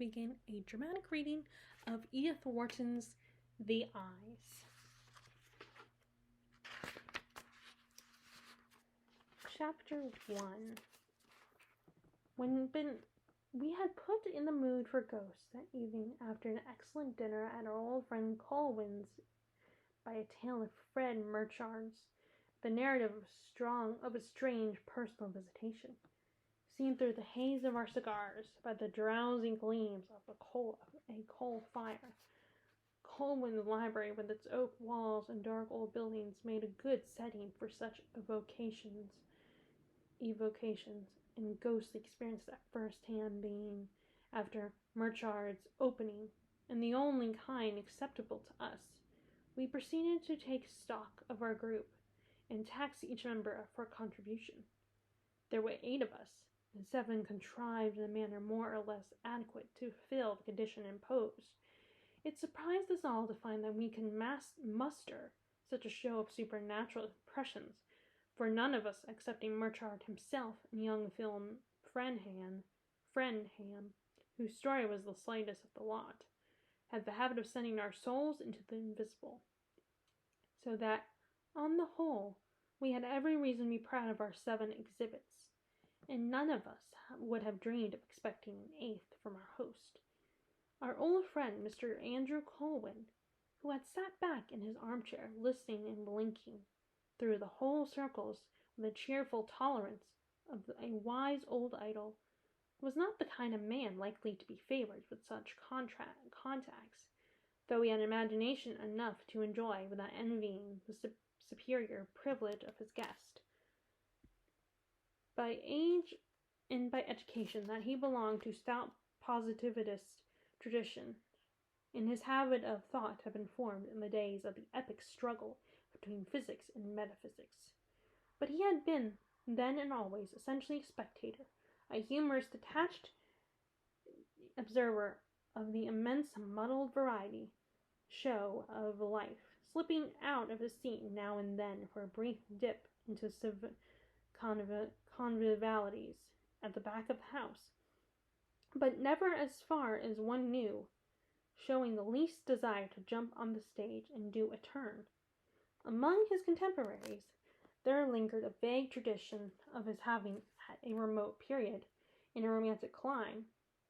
begin a dramatic reading of Edith Wharton's The Eyes. Chapter 1. We had put in the mood for ghosts that evening after an excellent dinner at our old friend Colwyn's by a tale of Fred Murchard's, the narrative of a strange personal visitation, seen through the haze of our cigars by the drowsy gleams of a coal fire. Colwyn's library, with its oak walls and dark old buildings, made a good setting for such evocations, and ghostly experience at first hand being, after Murchard's opening, and the only kind acceptable to us. We proceeded to take stock of our group and tax each member for a contribution. There were 8 of us, and 7 contrived in a manner more or less adequate to fill the condition imposed. It surprised us all to find that we could muster such a show of supernatural impressions, for none of us, excepting Murchard himself and young Phil Frenham, whose story was the slightest of the lot, had the habit of sending our souls into the invisible. So that, on the whole, we had every reason to be proud of our 7 exhibits, and none of us would have dreamed of expecting an 8th from our host. Our old friend, Mr. Andrew Colwyn, who had sat back in his armchair, listening and blinking through the whole circles with a cheerful tolerance of a wise old idol, was not the kind of man likely to be favored with such contacts, though he had imagination enough to enjoy without envying the superior privilege of his guest. By age and by education that he belonged to stout positivist tradition, and his habit of thought had been formed in the days of the epic struggle between physics and metaphysics. But he had been, then and always, essentially a spectator, a humorous, detached observer of the immense muddled variety show of life, slipping out of his seat now and then for a brief dip into convivialities at the back of the house, but never as far as one knew, showing the least desire to jump on the stage and do a turn. Among his contemporaries there lingered a vague tradition of his having, at a remote period, in a romantic clime,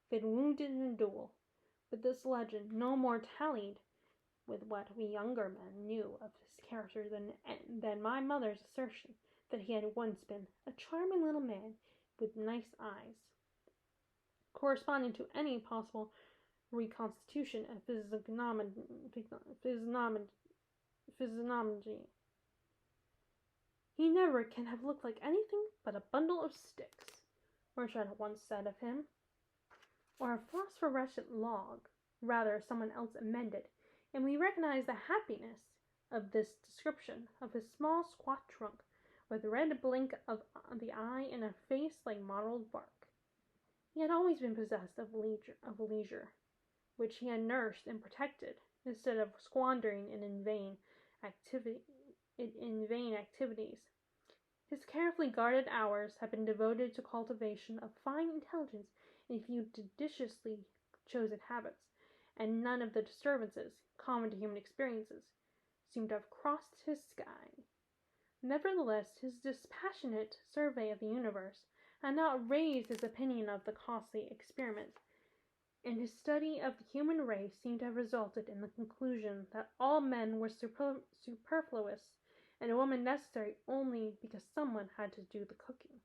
been wounded in a duel, but this legend no more tallied with what we younger men knew of his character than my mother's assertion that he had once been a charming little man with nice eyes, corresponding to any possible reconstitution of physiognomy. He never can have looked like anything but a bundle of sticks, Murchard had once said of him, or a phosphorescent log, rather, someone else amended, and we recognized the happiness of this description of his small squat trunk, with a red blink of the eye and a face like mottled bark. He had always been possessed of leisure, which he had nursed and protected, instead of squandering it in vain activities. His carefully guarded hours had been devoted to cultivation of fine intelligence and a few judiciously chosen habits, and none of the disturbances, common to human experiences, seemed to have crossed his sky. Nevertheless, his dispassionate survey of the universe had not raised his opinion of the costly experiment, and his study of the human race seemed to have resulted in the conclusion that all men were superfluous, and a woman necessary only because someone had to do the cooking.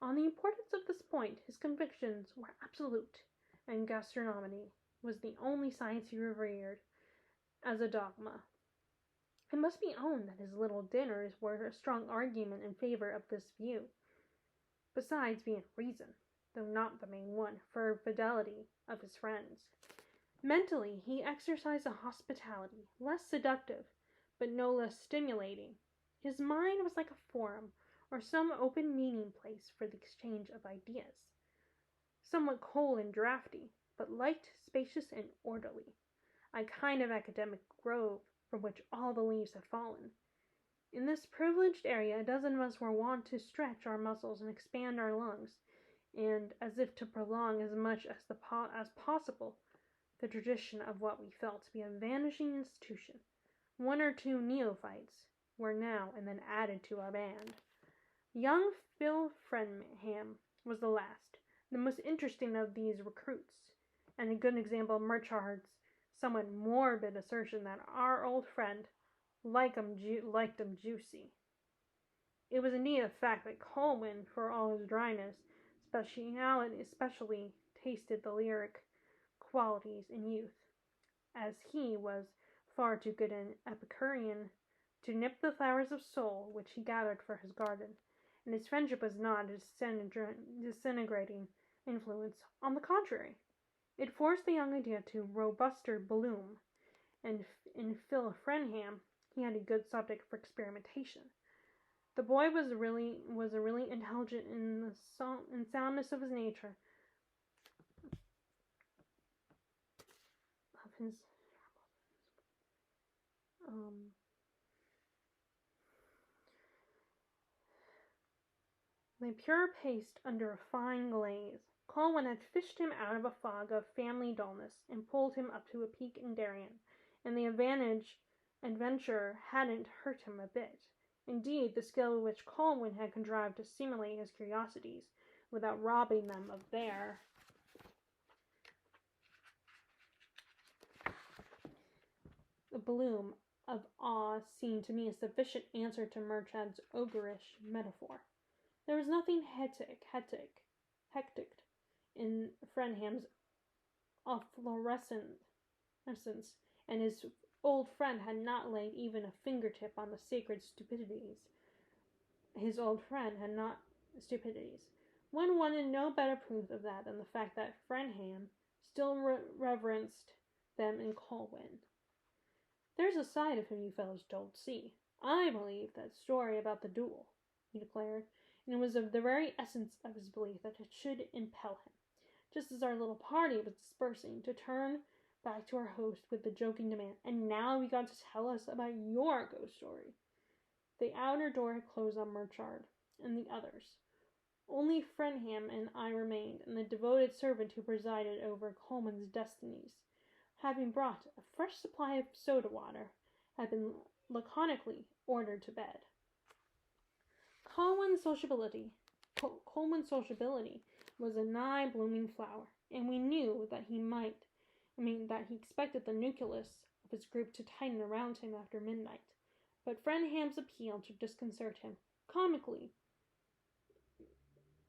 On the importance of this point, his convictions were absolute, and gastronomy was the only science he revered as a dogma. It must be owned that his little dinners were a strong argument in favor of this view, besides being a reason, though not the main one, for fidelity of his friends. Mentally, he exercised a hospitality less seductive, but no less stimulating. His mind was like a forum, or some open meeting place for the exchange of ideas, somewhat cold and draughty, but light, spacious, and orderly, a kind of academic grove from which all the leaves had fallen. In this privileged area, a dozen of us were wont to stretch our muscles and expand our lungs, and as if to prolong as much as possible the tradition of what we felt to be a vanishing institution. One or two neophytes were now and then added to our band. Young Phil Frenham was the last, the most interesting of these recruits, and a good example of Murchard's somewhat morbid assertion that our old friend liked 'em juicy. It was indeed a fact that Colwyn, for all his dryness, especially tasted the lyric qualities in youth, as he was far too good an Epicurean to nip the flowers of soul which he gathered for his garden, and his friendship was not a disintegrating influence. On the contrary, it forced the young idea to robuster bloom, and in Phil Frenham he had a good subject for experimentation. The boy was really intelligent in the soundness of his nature, of his the pure paste under a fine glaze. Colwyn had fished him out of a fog of family dullness and pulled him up to a peak in Darien, and the adventure hadn't hurt him a bit. Indeed, the skill with which Colwyn had contrived to stimulate his curiosities without robbing them of their bloom of awe seemed to me a sufficient answer to Murchad's ogreish metaphor. There was nothing hectic in Frenham's efflorescence, and his old friend had not laid even a fingertip on the sacred stupidities. One wanted no better proof of that than the fact that Frenham still reverenced them in Colwyn. "There's a side of him you fellows don't see. I believe that story about the duel," he declared, and it was of the very essence of his belief that it should impel him, just as our little party was dispersing, to turn back to our host with the joking demand, "And now you got to tell us about your ghost story." The outer door had closed on Murchard and the others. Only Frenham and I remained, and the devoted servant who presided over Colman's destinies, having brought a fresh supply of soda water, had been laconically ordered to bed. Colman's sociability was a nigh blooming flower, and we knew that he expected the nucleus of his group to tighten around him after midnight. But Frenham's appeal to disconcert him comically,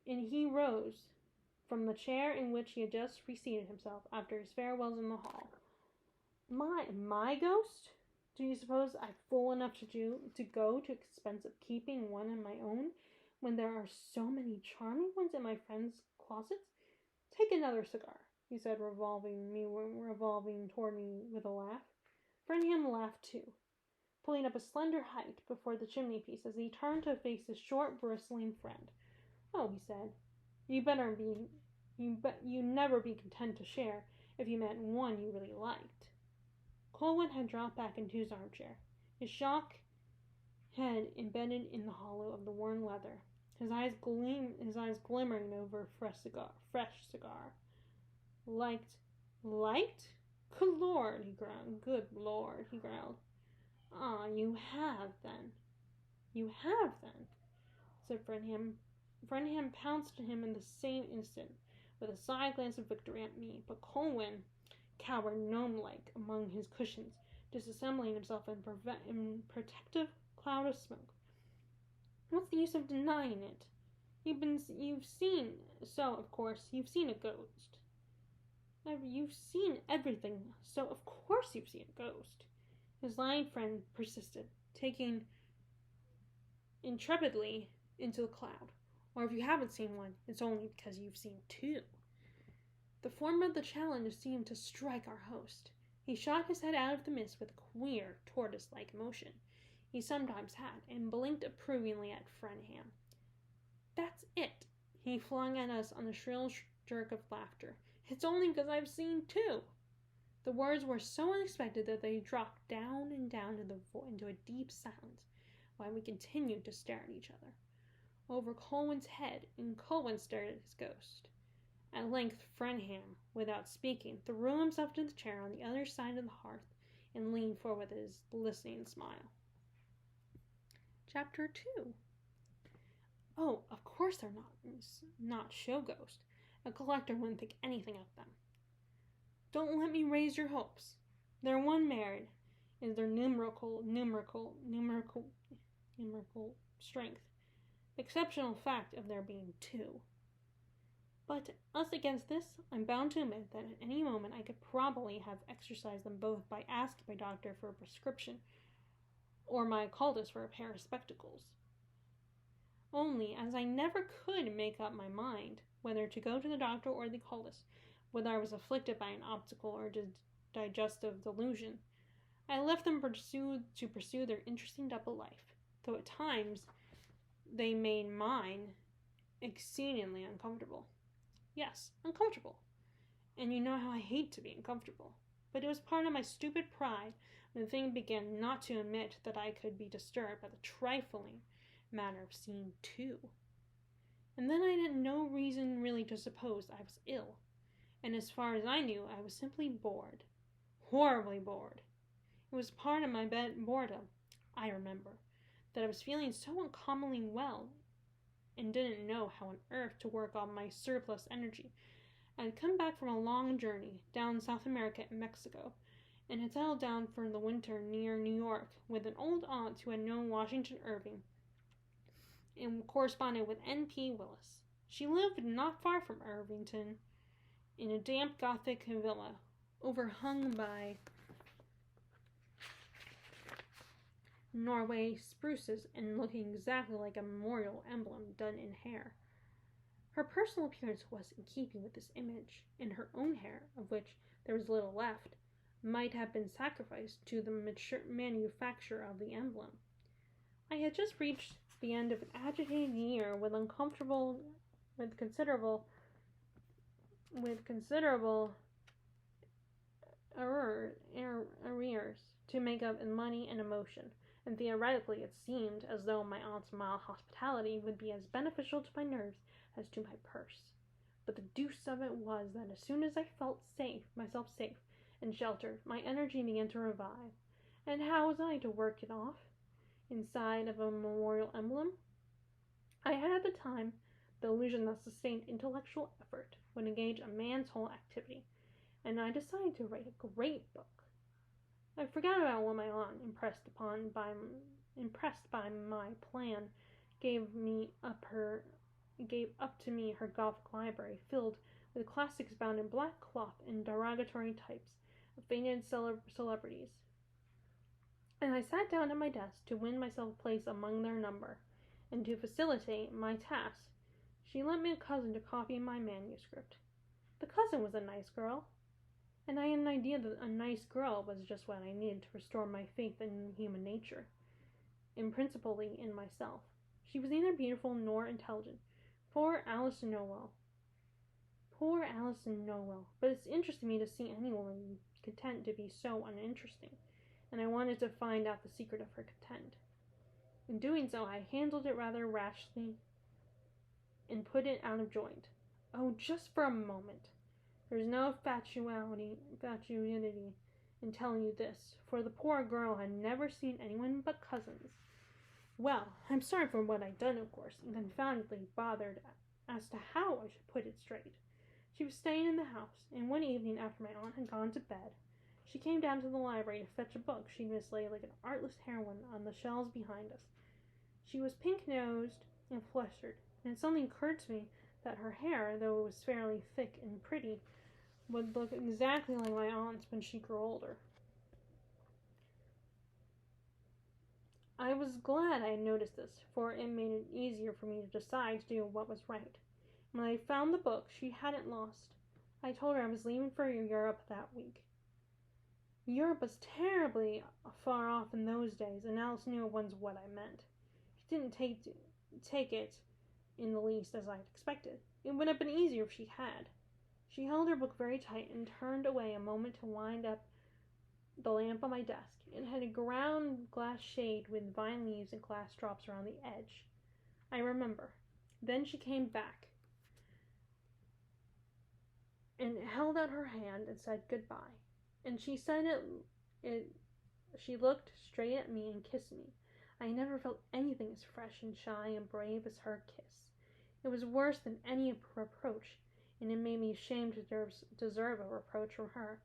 and he rose from the chair in which he had just reseated himself after his farewells in the hall. My ghost? Do you suppose I'm fool enough to go to expense of keeping one of my own, when there are so many charming ones in my friends' closets? Take another cigar, he said, revolving toward me with a laugh. Frenham laughed too, pulling up a slender height before the chimney-piece as he turned to face his short, bristling friend. "Oh," he said, "you never be content to share if you met one you really liked." Colwyn had dropped back into his armchair, his shock head embedded in the hollow of the worn leather, his eyes glimmering over a fresh cigar. Liked? Good Lord, he growled. "Ah, you have then," said Frenham. Frenham pounced at him in the same instant, with a side glance of victory at me, but Colwyn cowered gnome-like among his cushions, disassembling himself in protective cloud of smoke. "What's the use of denying it? You've seen a ghost. You've seen everything, so of course you've seen a ghost," his lying friend persisted, taking intrepidly into the cloud. "Or if you haven't seen one, it's only because you've seen two." The form of the challenge seemed to strike our host. He shot his head out of the mist with a queer, tortoise-like motion he sometimes had, and blinked approvingly at Frenham. "That's it," he flung at us on a shrill jerk of laughter. "It's only because I've seen two." The words were so unexpected that they dropped down and down into a deep silence, while we continued to stare at each other. over Colwyn's head, and Colwyn stared at his ghost. At length Frenham, without speaking, threw himself into the chair on the other side of the hearth and leaned forward with his listening smile. Chapter 2. Oh, of course they're not show ghosts. A collector wouldn't think anything of them. Don't let me raise your hopes. Their one merit is their numerical strength. Exceptional fact of there being two. But us against this, I'm bound to admit that at any moment I could probably have exercised them both by asking my doctor for a prescription or my occultist for a pair of spectacles. Only, as I never could make up my mind whether to go to the doctor or the occultist, whether I was afflicted by an optical or digestive delusion, I left them to pursue their interesting double life, though at times they made mine exceedingly uncomfortable. Yes, uncomfortable. And you know how I hate to be uncomfortable. But it was part of my stupid pride when the thing began not to admit that I could be disturbed by the trifling matter of seeing two. And then I had no reason really to suppose I was ill. And as far as I knew, I was simply bored. Horribly bored. It was part of my boredom, I remember, that I was feeling so uncommonly well and didn't know how on earth to work on my surplus energy. I had come back from a long journey down South America and Mexico, and had settled down for the winter near New York with an old aunt who had known Washington Irving and corresponded with N.P. Willis. She lived not far from Irvington in a damp Gothic villa overhung by Norway spruces and looking exactly like a memorial emblem done in hair. Her personal appearance was in keeping with this image, and her own hair, of which there was little left, might have been sacrificed to the manufacture of the emblem. I had just reached the end of an agitated year with considerable arrears to make up in money and emotion, and theoretically it seemed as though my aunt's mild hospitality would be as beneficial to my nerves as to my purse. But the deuce of it was that as soon as I felt myself safe and sheltered, my energy began to revive. And how was I to work it off inside of a memorial emblem? I had at the time the illusion that sustained intellectual effort would engage a man's whole activity, and I decided to write a great book. I forgot about what my aunt, impressed by my plan, gave up to me her Gothic library, filled with classics bound in black cloth and derogatory types of famed celebrities. And I sat down at my desk to win myself a place among their number, and to facilitate my task, she lent me a cousin to copy my manuscript. The cousin was a nice girl, and I had an idea that a nice girl was just what I needed to restore my faith in human nature, and principally in myself. She was neither beautiful nor intelligent. Poor Alison Nowell. But it's interesting me to see any woman content to be so uninteresting, and I wanted to find out the secret of her content. In doing so, I handled it rather rashly and put it out of joint. Oh, just for a moment. There's no fatuity in telling you this, for the poor girl had never seen anyone but cousins. Well, I'm sorry for what I'd done, of course, and confoundedly bothered as to how I should put it straight. She was staying in the house, and one evening after my aunt had gone to bed, she came down to the library to fetch a book she'd mislaid like an artless heroine on the shelves behind us. She was pink-nosed and flustered, and it suddenly occurred to me that her hair, though it was fairly thick and pretty, would look exactly like my aunt's when she grew older. I was glad I had noticed this, for it made it easier for me to decide to do what was right. When I found the book she hadn't lost, I told her I was leaving for Europe that week. Europe was terribly far off in those days, and Alice knew at once what I meant. She didn't take it in the least as I had expected. It would have been easier if she had. She held her book very tight and turned away a moment to wind up the lamp on my desk. It had a ground glass shade with vine leaves and glass drops around the edge. I remember. Then she came back and held out her hand and said goodbye. And she said she looked straight at me and kissed me. I never felt anything as fresh and shy and brave as her kiss. It was worse than any reproach, and it made me ashamed to deserve a reproach from her.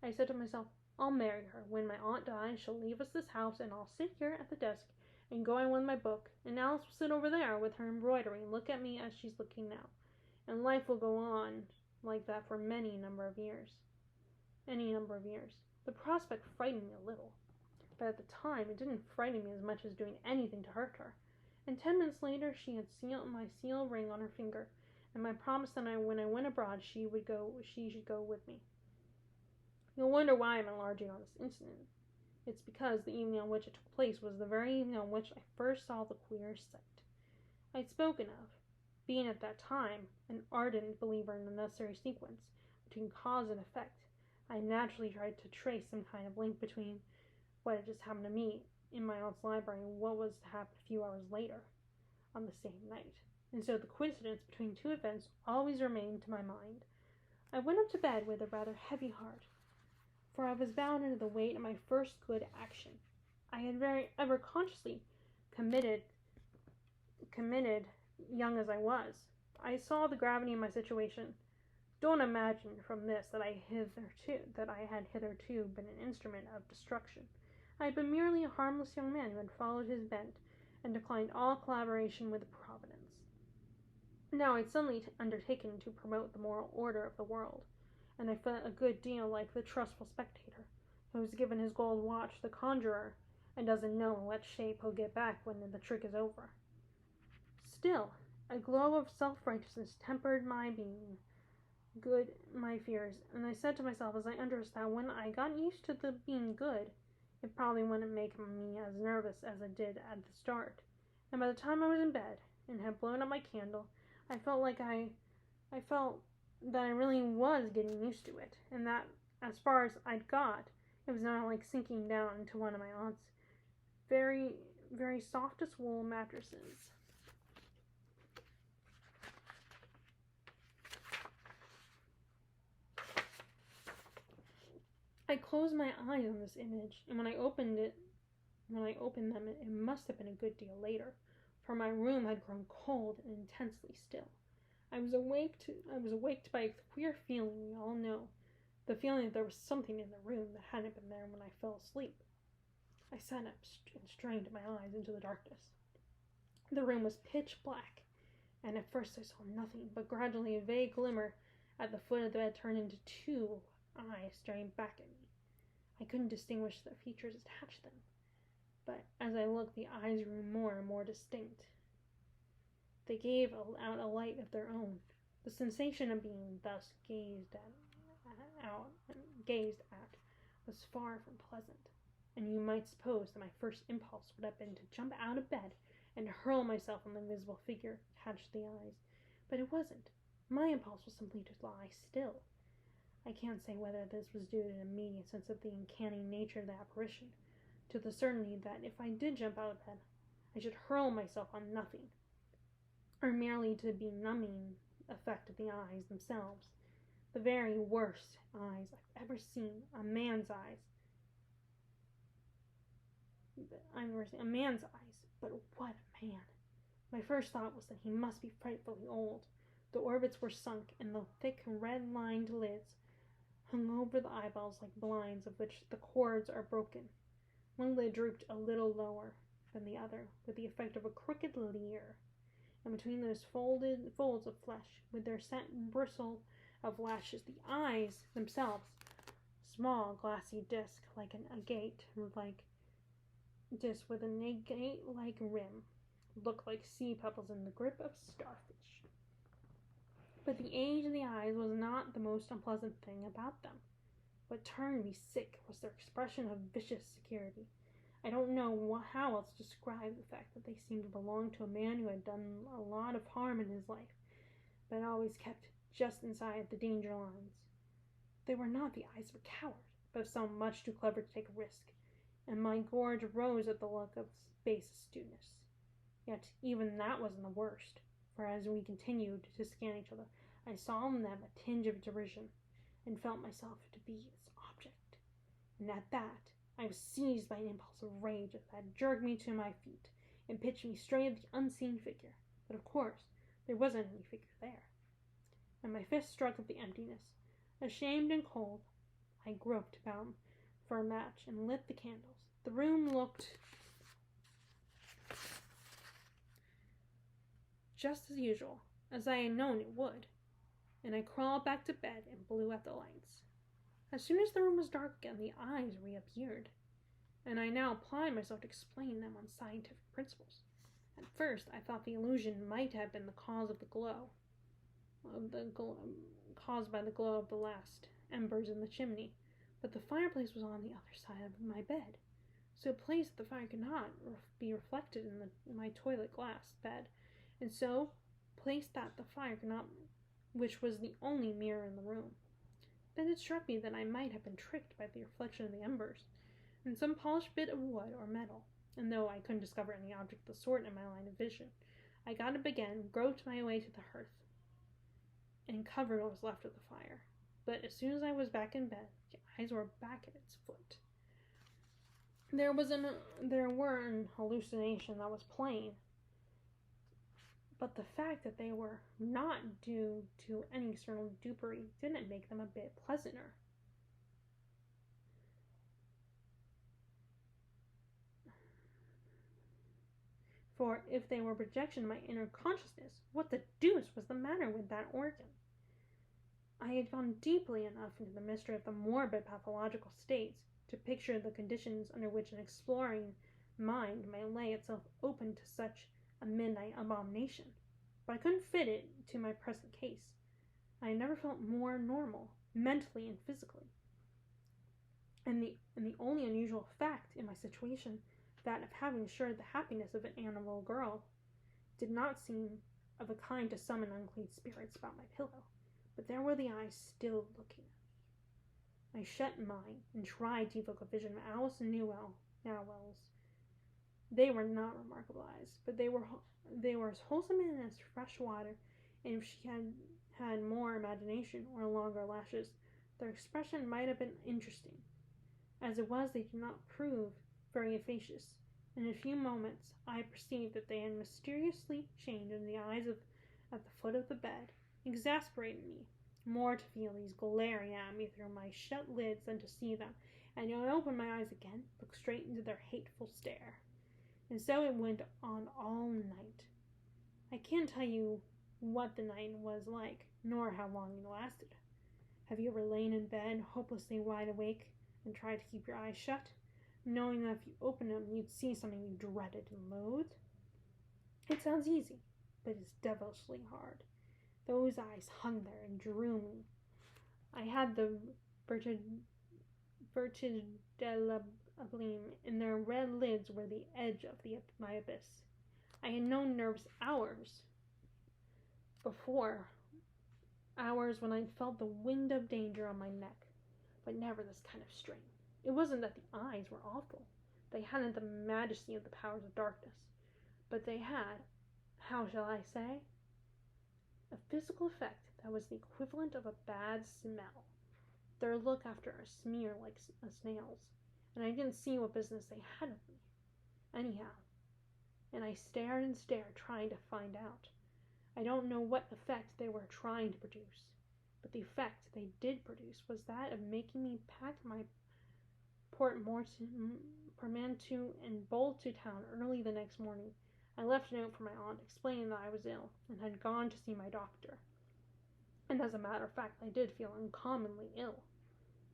I said to myself, I'll marry her. When my aunt dies, she'll leave us this house, and I'll sit here at the desk and go on with my book, and Alice will sit over there with her embroidery and look at me as she's looking now. And life will go on like that for any number of years. The prospect frightened me a little, but at the time it didn't frighten me as much as doing anything to hurt her. And 10 minutes later she had my seal ring on her finger, and my promise that when I went abroad she should go with me. You'll wonder why I'm enlarging on this incident. It's because the evening on which it took place was the very evening on which I first saw the queer sight I'd spoken of. Being at that time an ardent believer in the necessary sequence between cause and effect, I naturally tried to trace some kind of link between what had just happened to me in my aunt's library and what was to happen a few hours later on the same night. And so the coincidence between two events always remained to my mind. I went up to bed with a rather heavy heart, for I was bound under the weight of my first good action. I had ever consciously committed, young as I was. I saw the gravity of my situation. Don't imagine from this that I had hitherto been an instrument of destruction. I had been merely a harmless young man who had followed his bent and declined all collaboration with Providence. Now I had suddenly undertaken to promote the moral order of the world, and I felt a good deal like the trustful spectator who has given his gold watch to the conjurer and doesn't know in what shape he'll get back when the trick is over. Still, a glow of self-righteousness tempered my fears, and I said to myself as I understood that when I got used to the being good, it probably wouldn't make me as nervous as it did at the start. And by the time I was in bed and had blown out my candle, I felt that I really was getting used to it, and that as far as I'd got, it was not like sinking down into one of my aunt's very, very softest wool mattresses. I closed my eyes on this image, and when I opened them, it must have been a good deal later, for my room had grown cold and intensely still. I was awaked by a queer feeling we all know, the feeling that there was something in the room that hadn't been there when I fell asleep. I sat up and strained my eyes into the darkness. The room was pitch black, and at first I saw nothing, but gradually a vague glimmer at the foot of the bed turned into two eyes staring back at me. I couldn't distinguish the features attached to them, but as I looked, the eyes grew more and more distinct. They gave out a light of their own. The sensation of being thus gazed at was far from pleasant, and you might suppose that my first impulse would have been to jump out of bed and hurl myself on the invisible figure attached to the eyes, but it wasn't. My impulse was simply to lie still. I can't say whether this was due to an immediate sense of the uncanny nature of the apparition, to the certainty that if I did jump out of bed, I should hurl myself on nothing, or merely to the benumbing effect of the eyes themselves, the very worst eyes I've ever seen, a man's eyes. But what a man! My first thought was that he must be frightfully old. The orbits were sunk, and the thick, red-lined lids hung over the eyeballs like blinds of which the cords are broken. One lid drooped a little lower than the other, with the effect of a crooked leer, and between those folds of flesh, with their set bristle of lashes, the eyes themselves, small glassy disc with an agate-like rim, looked like sea pebbles in the grip of starfish. But the age of the eyes was not the most unpleasant thing about them. What turned me sick was their expression of vicious security. I don't know how else to describe the fact that they seemed to belong to a man who had done a lot of harm in his life, but always kept just inside the danger lines. They were not the eyes of a coward, but of someone much too clever to take a risk, and my gorge rose at the look of base astuteness. Yet even that wasn't the worst, for as we continued to scan each other, I saw in them a tinge of derision, and felt myself to be its object. And at that, I was seized by an impulse of rage that jerked me to my feet and pitched me straight at the unseen figure. But of course, there wasn't any figure there. And my fist struck at the emptiness. Ashamed and cold, I groped about for a match and lit the candles. The room looked just as usual, as I had known it would, and I crawled back to bed and blew out the lights. As soon as the room was dark again, the eyes reappeared, and I now applied myself to explain them on scientific principles. At first, I thought the illusion might have been the cause of the glow, caused by the glow of the last embers in the chimney, but the fireplace was on the other side of my bed, so placed that the fire could not be reflected in my toilet glass bed, and so placed that the fire could not, which was the only mirror in the room. Then it struck me that I might have been tricked by the reflection of the embers in some polished bit of wood or metal, and though I couldn't discover any object of the sort in my line of vision, I got up again, groped my way to the hearth, and covered what was left of the fire. But as soon as I was back in bed, the eyes were back at its foot. There were an hallucination that was plain, but the fact that they were not due to any external dupery didn't make them a bit pleasanter. For if they were projection of my inner consciousness, what the deuce was the matter with that organ? I had gone deeply enough into the mystery of the morbid pathological states to picture the conditions under which an exploring mind may lay itself open to such a midnight abomination, but I couldn't fit it to my present case. I had never felt more normal, mentally and physically. And the only unusual fact in my situation, that of having assured the happiness of an animal girl, did not seem of a kind to summon unclean spirits about my pillow, but there were the eyes still looking at me. I shut mine and tried to evoke a vision of Alice and Newell's. They were not remarkable eyes, but they were as wholesome and as fresh water, and if she had had more imagination or longer lashes, their expression might have been interesting. As it was, they did not prove very efficacious. In a few moments, I perceived that they had mysteriously changed, and the eyes at the foot of the bed exasperated me more to feel these glaring at me through my shut lids than to see them, and I opened my eyes again, looked straight into their hateful stare. And so it went on all night. I can't tell you what the night was like, nor how long it lasted. Have you ever lain in bed, hopelessly wide awake, and tried to keep your eyes shut, knowing that if you opened them, you'd see something you dreaded and loathed? It sounds easy, but it's devilishly hard. Those eyes hung there and drew me. I had the vertige de l'abîme, and their red lids were the edge of my abyss. I had known nervous hours before, hours when I felt the wind of danger on my neck, but never this kind of strain. It wasn't that the eyes were awful. They hadn't the majesty of the powers of darkness, but they had, how shall I say, a physical effect that was the equivalent of a bad smell. Their look after a smear like a snail's, and I didn't see what business they had with me. Anyhow, and I stared and stared, trying to find out. I don't know what effect they were trying to produce, but the effect they did produce was that of making me pack my portmanteau and bolt to town early the next morning. I left a note for my aunt explaining that I was ill and had gone to see my doctor. And as a matter of fact, I did feel uncommonly ill.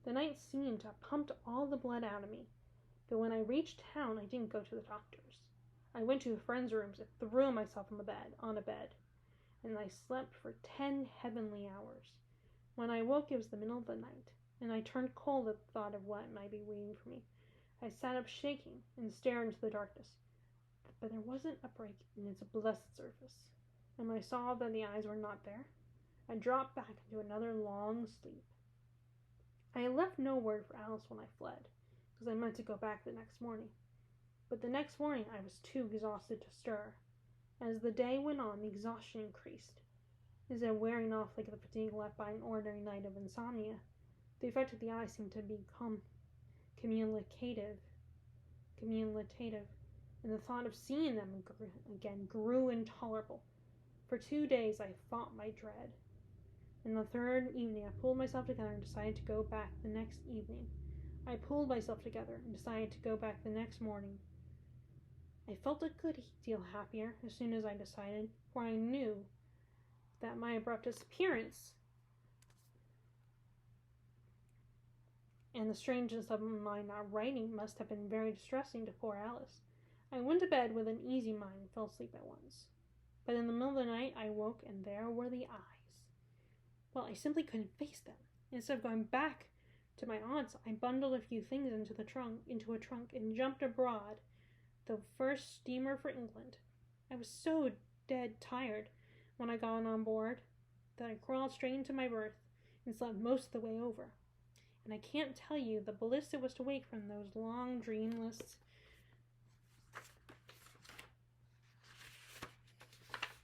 The night seemed to have pumped all the blood out of me, but when I reached town, I didn't go to the doctor's. I went to a friend's rooms and threw myself on a bed, and I slept for 10 heavenly hours. When I woke, it was the middle of the night, and I turned cold at the thought of what might be waiting for me. I sat up shaking and stared into the darkness, but there wasn't a break in its blessed surface, and when I saw that the eyes were not there, I dropped back into another long sleep. I had left no word for Alice when I fled, because I meant to go back the next morning. But the next morning I was too exhausted to stir. As the day went on, the exhaustion increased. Instead of wearing off like the fatigue left by an ordinary night of insomnia, the effect of the eye seemed to become cumulative, and the thought of seeing them again grew intolerable. For 2 days I fought my dread. In the third evening I pulled myself together and decided to go back the next evening. I pulled myself together and decided to go back the next morning. I felt a good deal happier as soon as I decided, for I knew that my abrupt disappearance and the strangeness of my not writing must have been very distressing to poor Alice. I went to bed with an easy mind and fell asleep at once. But in the middle of the night I woke, and there were the eyes. Well, I simply couldn't face them. Instead of going back to my aunt's, I bundled a few things into a trunk, and jumped abroad, the first steamer for England. I was so dead tired when I got on board that I crawled straight into my berth and slept most of the way over. And I can't tell you the bliss it was to wake from those long, dreamless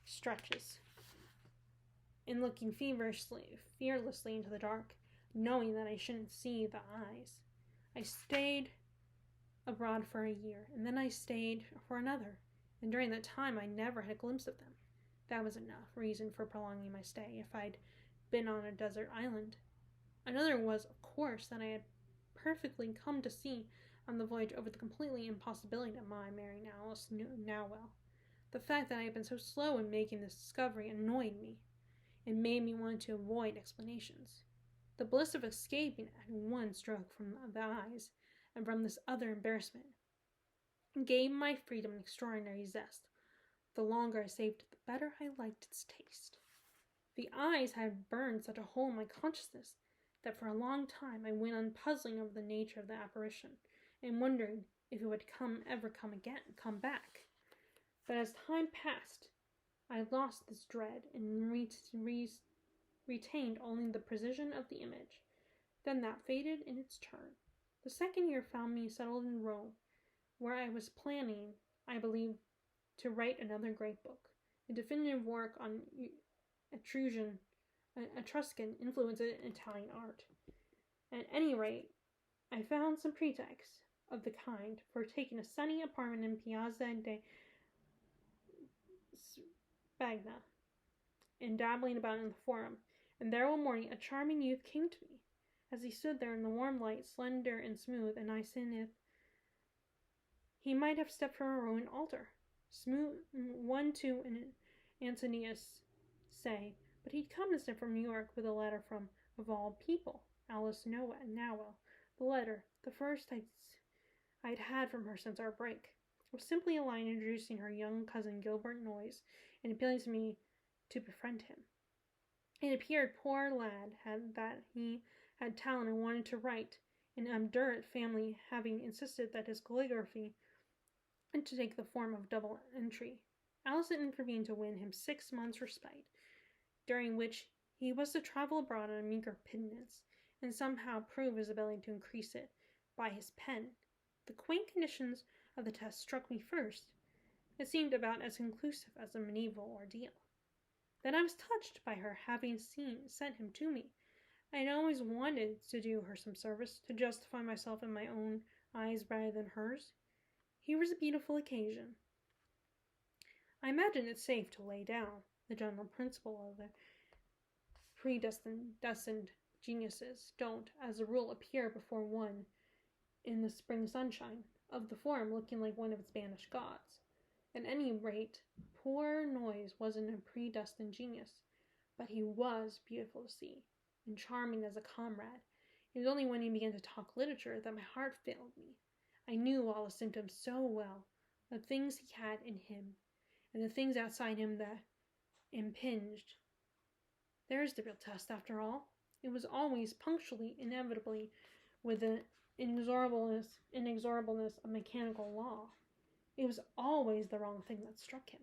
stretches, and looking fearlessly into the dark, knowing that I shouldn't see the eyes. I stayed abroad for a year, and then I stayed for another, and during that time I never had a glimpse of them. That was enough reason for prolonging my stay if I'd been on a desert island. Another was, of course, that I had perfectly come to see on the voyage over the completely impossibility of my marrying Alice Nowell. The fact that I had been so slow in making this discovery annoyed me, and made me want to avoid explanations. The bliss of escaping at one stroke from the eyes, and from this other embarrassment, gave my freedom an extraordinary zest. The longer I saved it, the better I liked its taste. The eyes had burned such a hole in my consciousness that for a long time I went on puzzling over the nature of the apparition, and wondering if it would ever come back. But as time passed, I lost this dread, and retained only the precision of the image. Then that faded in its turn. The second year found me settled in Rome, where I was planning, I believe, to write another great book, a definitive work on Etruscan influence in Italian art. At any rate, I found some pretext of the kind for taking a sunny apartment in Piazza de Spagna, and dabbling about in the Forum, and there one morning a charming youth came to me. As he stood there in the warm light, slender and smooth, and I sinned, he might have stepped from a ruined altar. Smooth one to an Antonius say, but he'd come instead from New York with a letter from, of all people, Alice Nowell. The letter, the first I'd had from her since our break, was simply a line introducing her young cousin Gilbert Noyes, and appealing to me to befriend him. It appeared, poor lad, that he had talent and wanted to write, an obdurate family having insisted that his calligraphy to take the form of double entry. Alice intervened to win him 6 months' respite, during which he was to travel abroad on a meager pittance, and somehow prove his ability to increase it by his pen. The quaint conditions of the test struck me first. It seemed about as conclusive as a medieval ordeal. Then I was touched by her having sent him to me. I had always wanted to do her some service, to justify myself in my own eyes rather than hers. Here was a beautiful occasion. I imagine it safe to lay down the general principle of the predestined geniuses don't, as a rule, appear before one in the spring sunshine of the Forum looking like one of its banished gods. At any rate, poor Noyes wasn't a predestined genius, but he was beautiful to see, and charming as a comrade. It was only when he began to talk literature that my heart failed me. I knew all the symptoms so well, the things he had in him, and the things outside him that impinged. There's the real test, after all. It was always, punctually, inevitably, with the inexorableness of mechanical law. It was always the wrong thing that struck him.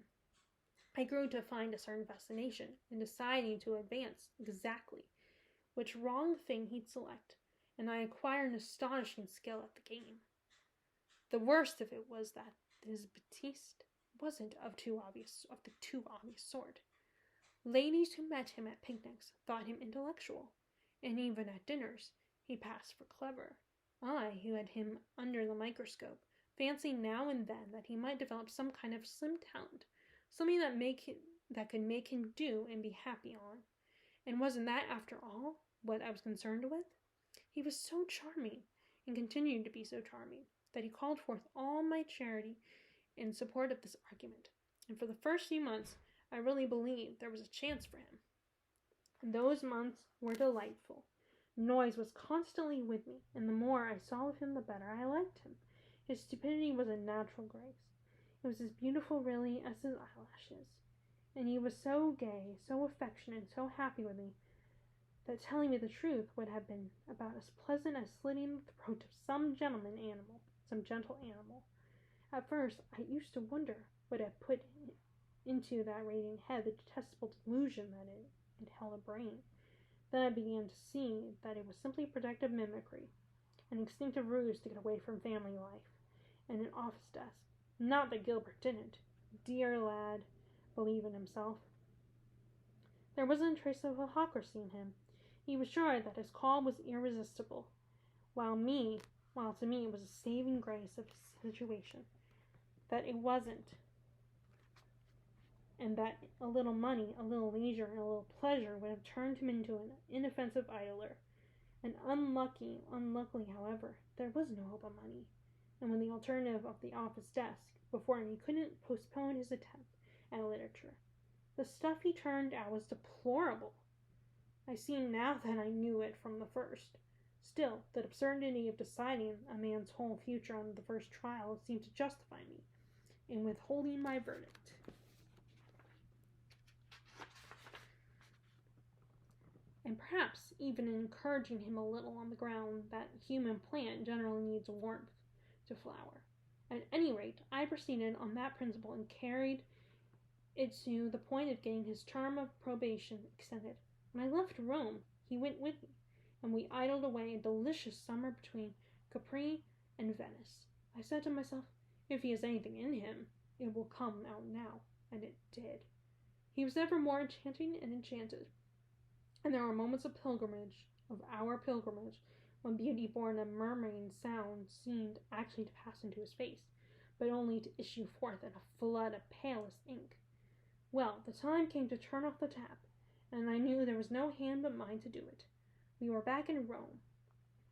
I grew to find a certain fascination in deciding to advance exactly which wrong thing he'd select, and I acquired an astonishing skill at the game. The worst of it was that his wasn't of the too obvious sort. Ladies who met him at picnics thought him intellectual, and even at dinners he passed for clever. I, who had him under the microscope, fancied now and then that he might develop some kind of slim talent, something that could make him do and be happy on. And wasn't that, after all, what I was concerned with? He was so charming, and continued to be so charming, that he called forth all my charity in support of this argument. And for the first few months, I really believed there was a chance for him. And those months were delightful. Noise was constantly with me, and the more I saw of him, the better I liked him. His stupidity was a natural grace. It was as beautiful, really, as his eyelashes. And he was so gay, so affectionate, so happy with me, that telling me the truth would have been about as pleasant as slitting the throat of some gentle animal. At first, I used to wonder what had put into that radiant head the detestable delusion that it held a brain. Then I began to see that it was simply protective mimicry, an instinctive ruse to get away from family life, and an office desk. Not that Gilbert didn't. Dear lad, believe in himself. There wasn't a trace of hypocrisy in him. He was sure that his call was irresistible, while to me it was a saving grace of his situation that it wasn't, and that a little money, a little leisure, and a little pleasure would have turned him into an inoffensive idler. And unluckily, however, there was no hope of money, and when the alternative of the office desk before him, he couldn't postpone his attempt at literature. The stuff he turned out was deplorable. I see now that I knew it from the first. Still, the absurdity of deciding a man's whole future on the first trial seemed to justify me in withholding my verdict. And perhaps even in encouraging him a little on the ground that human plant generally needs warmth to flower. At any rate, I proceeded on that principle and carried it to the point of getting his term of probation extended. When I left Rome, he went with me, and we idled away a delicious summer between Capri and Venice. I said to myself, if he has anything in him, it will come out now, and it did. He was never more enchanting and enchanted, and there were moments of our pilgrimage, when beauty born of murmuring sound seemed actually to pass into his face, but only to issue forth in a flood of palest ink. Well, the time came to turn off the tap, and I knew there was no hand but mine to do it. We were back in Rome,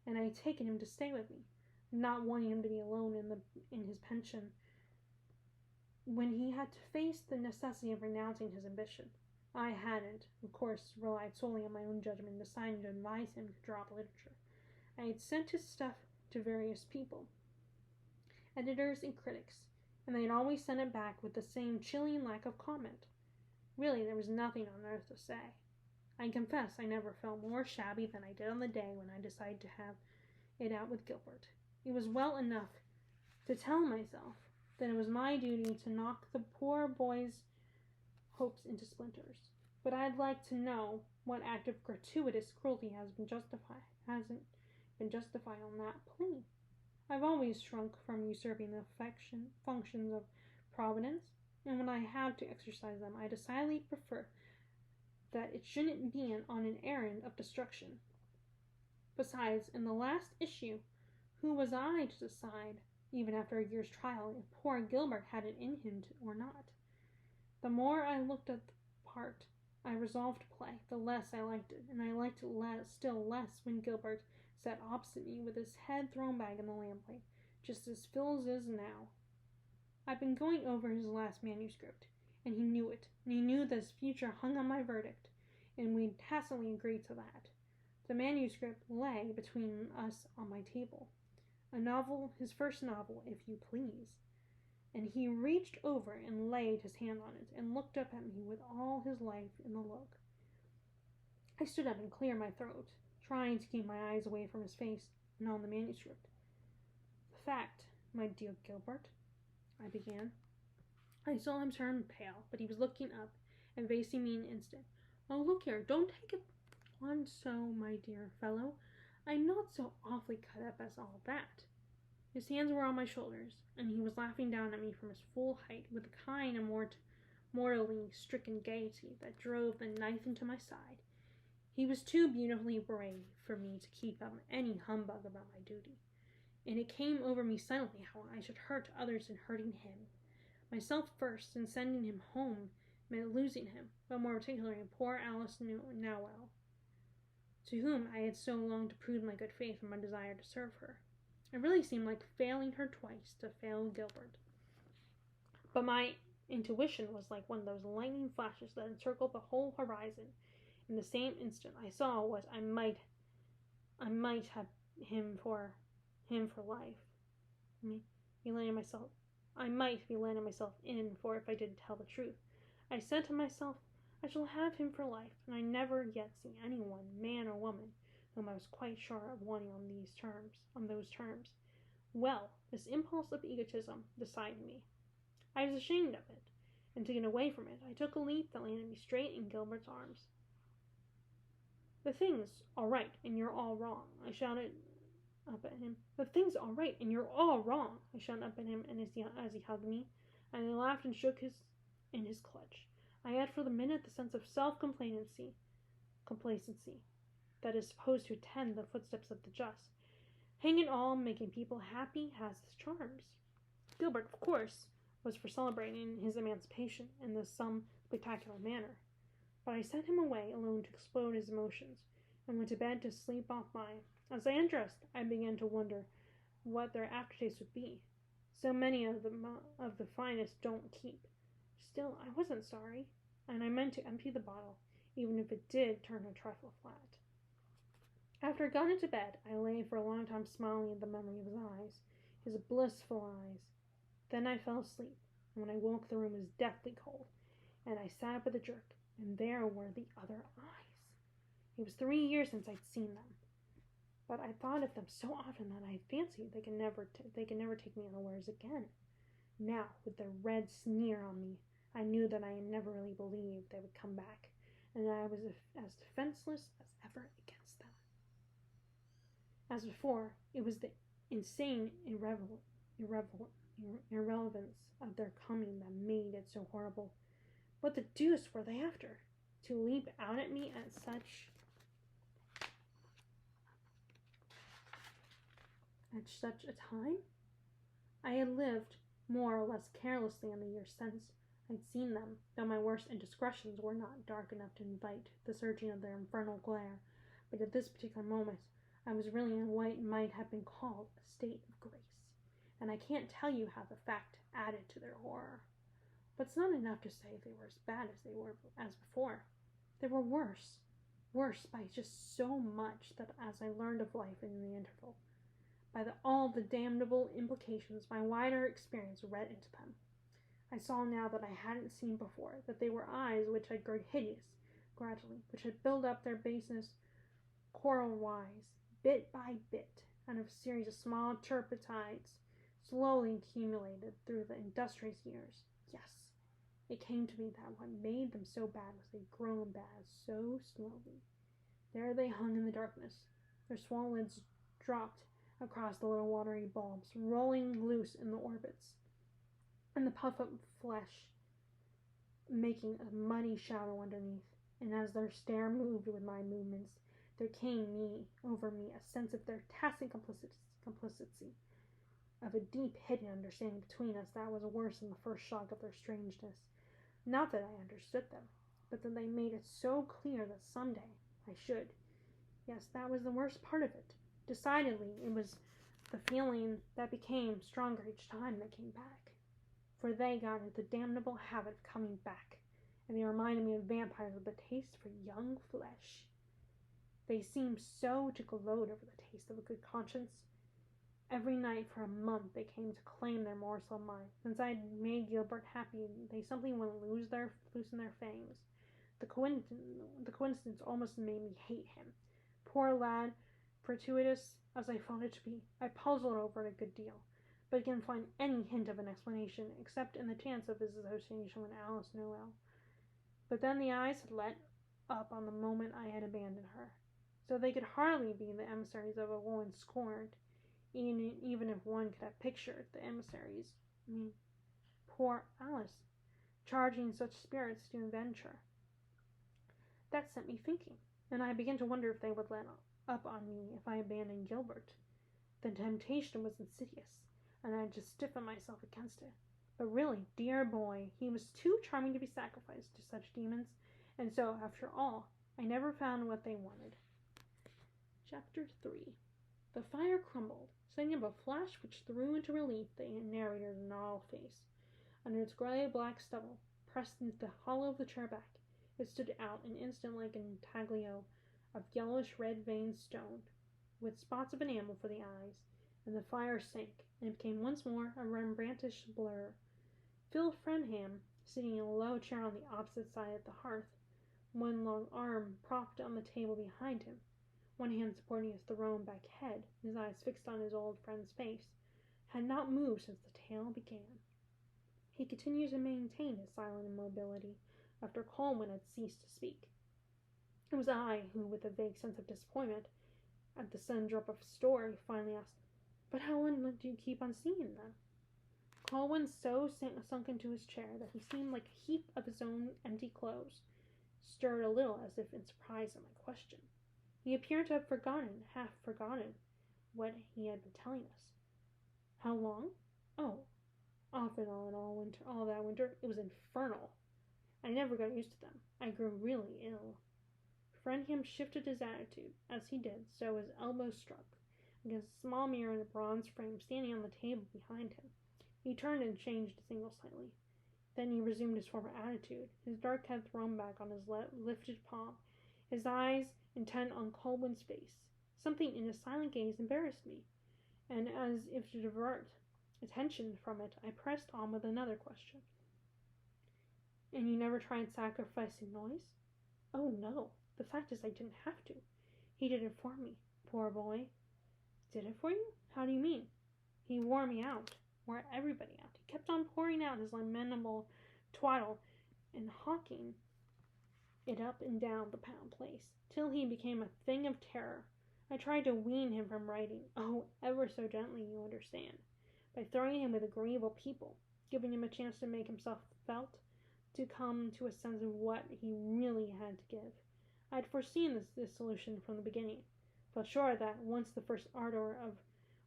and I had taken him to stay with me, not wanting him to be alone in his pension when he had to face the necessity of renouncing his ambition. I hadn't, of course, relied solely on my own judgment in deciding to advise him to drop literature. I had sent his stuff to various people, editors and critics, and they had always sent it back with the same chilling lack of comment. Really, there was nothing on earth to say. I confess I never felt more shabby than I did on the day when I decided to have it out with Gilbert. It was well enough to tell myself that it was my duty to knock the poor boy's hopes into splinters. But I'd like to know what act of gratuitous cruelty hasn't been justified on that plea. I've always shrunk from usurping the functions of Providence, and when I have to exercise them, I decidedly prefer that it shouldn't be on an errand of destruction. Besides, in the last issue, who was I to decide, even after a year's trial, if poor Gilbert had it in him or not? The more I looked at the part I resolved to play, the less I liked it, and I liked it still less when Gilbert sat opposite me with his head thrown back in the lamplight, just as Phil's is now. I'd been going over his last manuscript, and he knew it, and he knew that his future hung on my verdict, and we'd tacitly agreed to that. The manuscript lay between us on my table. A novel, his first novel, if you please. And he reached over and laid his hand on it, and looked up at me with all his life in the look. I stood up and cleared my throat, trying to keep my eyes away from his face and on the manuscript. The fact, my dear Gilbert, I began. I saw him turn pale, but he was looking up and facing me an instant. Oh, look here, don't take it on so, my dear fellow. I'm not so awfully cut up as all that. His hands were on my shoulders, and he was laughing down at me from his full height with a kind of mortally stricken gaiety that drove the knife into my side. He was too beautifully brave for me to keep up any humbug about my duty, and it came over me suddenly how I should hurt others in hurting him. Myself first, in sending him home, meant losing him, but more particularly poor Alice Nowell, to whom I had so longed to prove my good faith and my desire to serve her. It really seemed like failing her twice to fail Gilbert. But my intuition was like one of those lightning flashes that encircled the whole horizon. In the same instant, I saw what I might have him for life. I might be letting myself in for if I didn't tell the truth. I said to myself, I shall have him for life, and I never yet seen anyone, man or woman, whom I was quite sure of wanting on those terms. Well, this impulse of egotism decided me. I was ashamed of it, and to get away from it, I took a leap that landed me straight in Gilbert's arms. The thing's all right, and you're all wrong, I shouted up at him. The thing's all right, and you're all wrong, I shouted up at him as he hugged me, and he laughed and shook in his clutch. I had for the minute the sense of complacency that is supposed to attend the footsteps of the just. Hang it all, making people happy has its charms. Gilbert, of course, was for celebrating his emancipation in some spectacular manner, but I sent him away alone to explode his emotions, and went to bed to sleep off mine. As I undressed, I began to wonder what their aftertaste would be. So many of the finest don't keep. Still, I wasn't sorry, and I meant to empty the bottle, even if it did turn a trifle flat. After I got into bed, I lay for a long time smiling at the memory of his blissful eyes. Then I fell asleep, and when I woke, the room was deathly cold, and I sat up with a jerk, and there were the other eyes. It was 3 years since I'd seen them, but I thought of them so often that I fancied they could never take me unawares again. Now, with their red sneer on me, I knew that I had never really believed they would come back, and that I was as defenseless as ever against them. As before, it was the insane irrelevance of their coming that made it so horrible. What the deuce were they after? To leap out at me at such a time? I had lived more or less carelessly in the years since I'd seen them, though my worst indiscretions were not dark enough to invite the searching of their infernal glare. But at this particular moment, I was really in what might have been called a state of grace, and I can't tell you how the fact added to their horror. But it's not enough to say they were as bad as they were as before. They were worse by just so much that as I learned of life in the interval, by all the damnable implications my wider experience read into them, I saw now that I hadn't seen before, that they were eyes which had grown hideous gradually, which had built up their baseness coral-wise, bit by bit, out of a series of small turpitudes slowly accumulated through the industrious years. Yes, it came to me that what made them so bad was they'd grown bad so slowly. There they hung in the darkness, their swollen lids dropped across the little watery bulbs, rolling loose in the orbits, and the puff of flesh making a muddy shadow underneath. And as their stare moved with my movements, there came over me a sense of their tacit complicity, of a deep hidden understanding between us that was worse than the first shock of their strangeness. Not that I understood them, but that they made it so clear that someday I should. Yes, that was the worst part of it. Decidedly, it was the feeling that became stronger each time they came back, for they got into the damnable habit of coming back, and they reminded me of vampires with a taste for young flesh. They seemed so to gloat over the taste of a good conscience. Every night for a month they came to claim their morsel of mine. Since I had made Gilbert happy, they simply wouldn't loosen their fangs. The coincidence almost made me hate him. Poor lad, fortuitous as I found it to be, I puzzled over it a good deal, but couldn't find any hint of an explanation, except in the chance of his association with Alice Nowell. But then the eyes had let up on the moment I had abandoned her, so they could hardly be the emissaries of a woman scorned. even if one could have pictured the emissaries. Poor Alice, charging such spirits to adventure. That set me thinking, and I began to wonder if they would let up on me if I abandoned Gilbert. The temptation was insidious, and I had to stiffen myself against it. But really, dear boy, he was too charming to be sacrificed to such demons, and so, after all, I never found what they wanted. Chapter 3. The fire crumbled, setting up a flash which threw into relief the narrator's gnarled face. Under its gray-black stubble, pressed into the hollow of the chair back, it stood out an instant like an intaglio of yellowish-red veined stone, with spots of enamel for the eyes, and the fire sank, and it became once more a Rembrandtish blur. Phil Frenham, sitting in a low chair on the opposite side of the hearth, one long arm propped on the table behind him, one hand supporting his thrown-back head, his eyes fixed on his old friend's face, had not moved since the tale began. He continued to maintain his silent immobility after Colwyn had ceased to speak. It was I who, with a vague sense of disappointment at the sudden drop of story, finally asked, "But how long do you keep on seeing them?" Colwyn so sunk into his chair that he seemed like a heap of his own empty clothes, stirred a little as if in surprise at my question. He appeared to have half forgotten what he had been telling us. How long? Oh, off and on all that winter. It was infernal. I never got used to them. I grew really ill. Frenham shifted his attitude. As he did so, his elbow struck against a small mirror in a bronze frame standing on the table behind him. He turned and changed his angle slightly. Then he resumed his former attitude, his dark head thrown back on his lifted palm, his eyes intent on Colwyn's face. Something in his silent gaze embarrassed me, and as if to divert attention from it, I pressed on with another question. "And you never tried sacrificing Noise?" "Oh, no. The fact is I didn't have to. He did it for me, poor boy." "Did it for you? How do you mean?" "He wore me out, wore everybody out. He kept on pouring out his lamentable twaddle and hawking it up and down the place, till he became a thing of terror. I tried to wean him from writing, oh, ever so gently, you understand, by throwing him with agreeable people, giving him a chance to make himself felt, to come to a sense of what he really had to give. I had foreseen this solution from the beginning, felt sure that once the first ardor of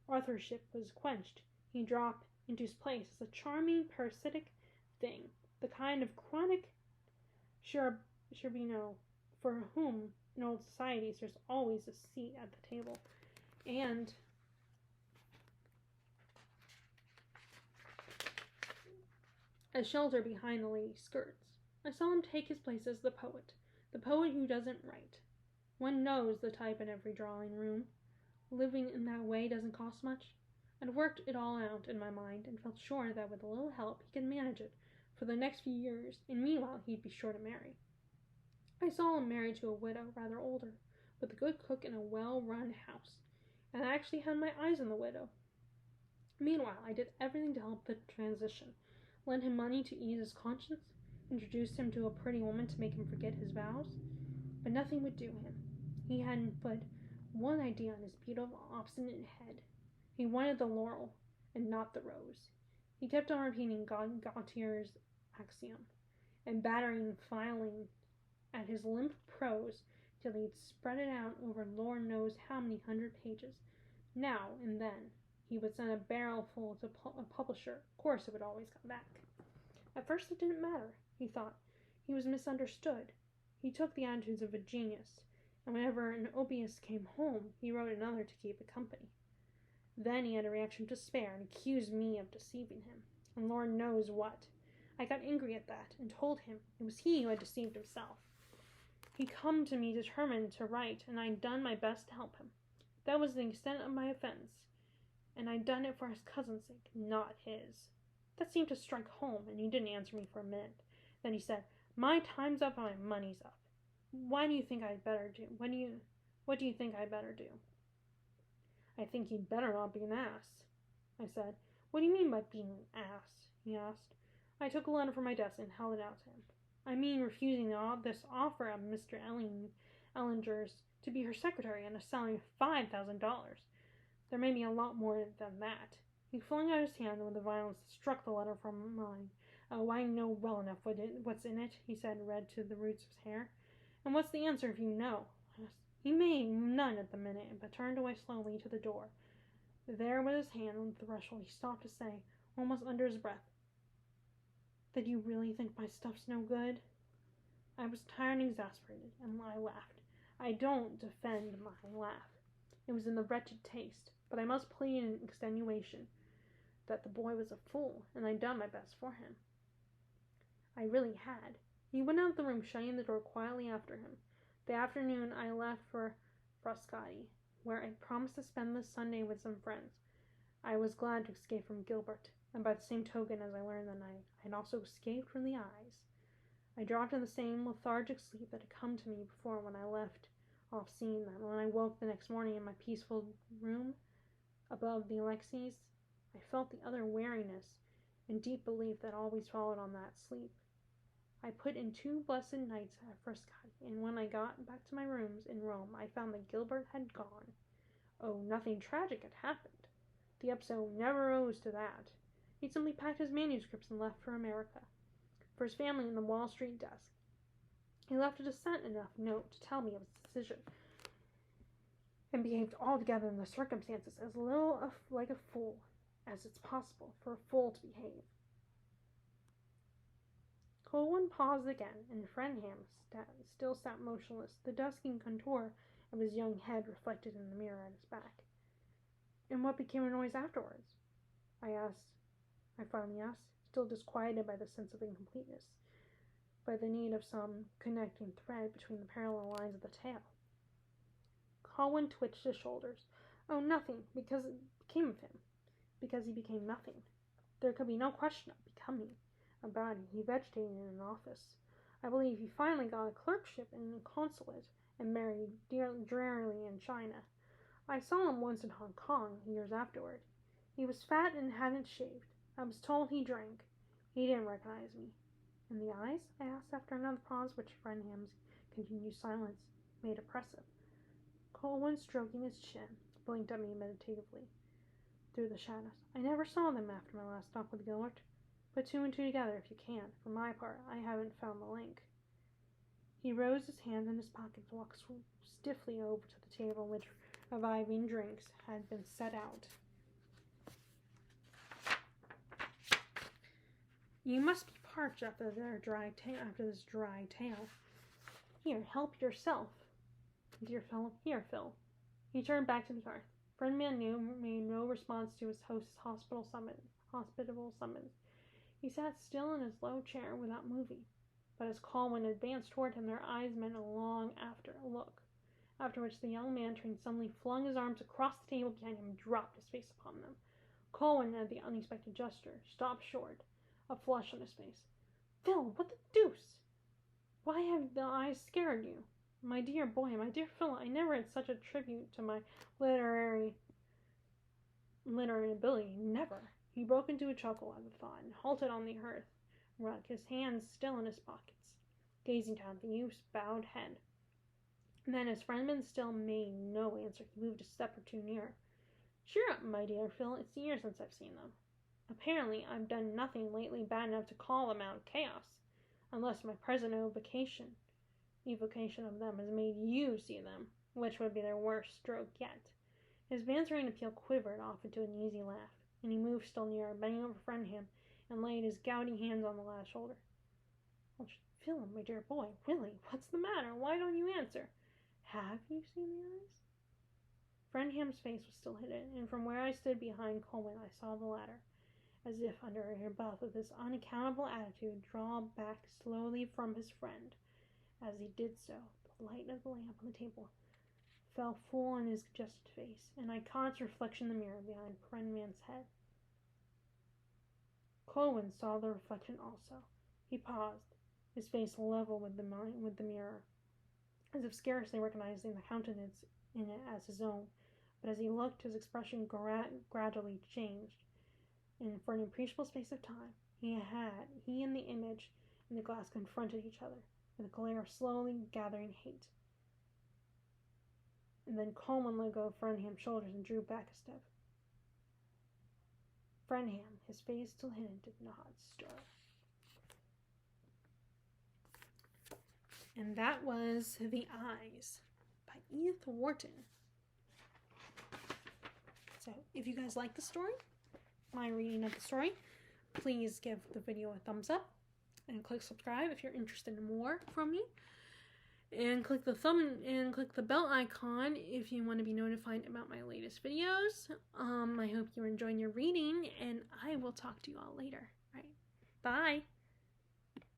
authorship was quenched, he'd drop into his place as a charming parasitic thing, the kind of chronic Sherbino for whom in old societies there's always a seat at the table, and a shelter behind the lady's skirts. I saw him take his place as the poet who doesn't write. One knows the type in every drawing room. Living in that way doesn't cost much. I'd worked it all out in my mind, and felt sure that with a little help he could manage it for the next few years, and meanwhile he'd be sure to marry. I saw him married to a widow, rather older, with a good cook and a well-run house, and I actually had my eyes on the widow. Meanwhile, I did everything to help the transition, lent him money to ease his conscience, introduced him to a pretty woman to make him forget his vows, but nothing would do him. He hadn't but one idea in his beautiful, obstinate head. He wanted the laurel, and not the rose. He kept on repeating Gautier's axiom, and battering and filing at his limp prose till he'd spread it out over Lord knows how many 100 pages. Now and then he would send a barrelful to a publisher. Of course it would always come back. At first it didn't matter, he thought. He was misunderstood. He took the attitudes of a genius, and whenever an opius came home, he wrote another to keep it company. Then he had a reaction of despair and accused me of deceiving him, and Lord knows what. I got angry at that, and told him it was he who had deceived himself. He'd come to me determined to write, and I'd done my best to help him. That was the extent of my offense, and I'd done it for his cousin's sake, not his. That seemed to strike home, and he didn't answer me for a minute. Then he said, "My time's up and my money's up. What do you think I'd better do? What do you think I'd better do?" "I think you'd better not be an ass," I said. "What do you mean by being an ass?" he asked. I took a letter from my desk and held it out to him. "I mean refusing this offer of Mr. Ellinger's to be her secretary and a salary of $5,000. There may be a lot more than that. He flung out his hand with a violence that struck the letter from mine. Oh, I know well enough what's in it, he said, red to the roots of his hair. And what's the answer if you know? He made none at the minute, but turned away slowly to the door. There, with his hand on the threshold, he stopped to say, almost under his breath, that you really think my stuff's no good? I was tired and exasperated, and I laughed. I don't defend my laugh. It was in the wretched taste, but I must plead in extenuation that the boy was a fool, and I'd done my best for him. I really had. He went out of the room, shutting the door quietly after him. The afternoon I left for Frascati, where I promised to spend the Sunday with some friends. I was glad to escape from Gilbert, and by the same token, as I learned that night, I had also escaped from the eyes. I dropped in the same lethargic sleep that had come to me before when I left off seeing them. When I woke the next morning in my peaceful room above the Alexis, I felt the utter weariness and deep belief that always followed on that sleep. I put in 2 blessed nights at Frascati, and when I got back to my rooms in Rome, I found that Gilbert had gone. Oh, nothing tragic had happened. The episode never rose to that. He simply packed his manuscripts and left for America, for his family in the Wall Street desk. He left a decent enough note to tell me of his decision, and behaved altogether in the circumstances as little like a fool as it's possible for a fool to behave. Colwyn paused again, and Frenham still sat motionless, the dusky contour of his young head reflected in the mirror at his back. And what became of noise afterwards? I finally asked, still disquieted by the sense of incompleteness, by the need of some connecting thread between the parallel lines of the tale. Colwyn twitched his shoulders. Oh, nothing, because it became of him. Because he became nothing. There could be no question of becoming. About it, he vegetated in an office. I believe he finally got a clerkship in a consulate and married drearily in China. I saw him once in Hong Kong, years afterward. He was fat and hadn't shaved. I was told he drank. He didn't recognize me. And the eyes? I asked after another pause, which Frenham's continued silence made oppressive. Colwyn, stroking his chin, blinked at me meditatively through the shadows. I never saw them after my last talk with Gilbert. Put 2 and 2 together if you can. For my part, I haven't found the link. He rose his hands in his pockets, walked stiffly over to the table in which reviving drinks had been set out. You must be parched after this dry tale. Here, help yourself. Dear fellow, here, Phil. He turned back to the hearth. Frenham made no response to his host's hospitable summons. He sat still in his low chair without moving, but as Colwyn advanced toward him, their eyes met a long look, after which the young man turned suddenly, flung his arms across the table behind him, and dropped his face upon them. Colwyn, at the unexpected gesture, stopped short, a flush on his face. Phil, what the deuce? Why have the eyes scared you? My dear boy, my dear Phil, I never had such a tribute to my literary ability, never. He broke into a chuckle at the thought, and halted on the hearth rug, his hands still in his pockets, gazing down at the youth's bowed head. And then, as Frenham still made no answer, he moved a step or 2 nearer. Cheer up, my dear Phil, it's years since I've seen them. Apparently, I've done nothing lately bad enough to call them out chaos, unless my present evocation of them has made you see them, which would be their worst stroke yet. His bantering appeal quivered off into an easy laugh, and he moved still nearer, bending over Frenham, and laid his gouty hands on the lad's shoulder. Oh, Phil, my dear boy, really, what's the matter? Why don't you answer? Have you seen the eyes? Frenham's face was still hidden, and from where I stood behind Colwyn, I saw the latter, as if under a rebuff of this unaccountable attitude, draw back slowly from his friend. As he did so, the light of the lamp on the table fell full on his adjusted face, and I caught its reflection in the mirror behind Frenham's head. Colwyn saw the reflection also. He paused, his face level with the mirror, as if scarcely recognizing the countenance in it as his own. But as he looked, his expression gradually changed, and for an appreciable space of time, he and the image in the glass confronted each other, with a glare of slowly gathering hate. and then Coleman let go of Frenham's shoulders and drew back a step. Frenham, his face still hidden, did not stir. And that was The Eyes by Edith Wharton. So, if you guys like the story, my reading of the story, please give the video a thumbs up and click subscribe if you're interested in more from me. And click the bell icon if you want to be notified about my latest videos. I hope you're enjoying your reading, and I will talk to you all later. All right. Bye.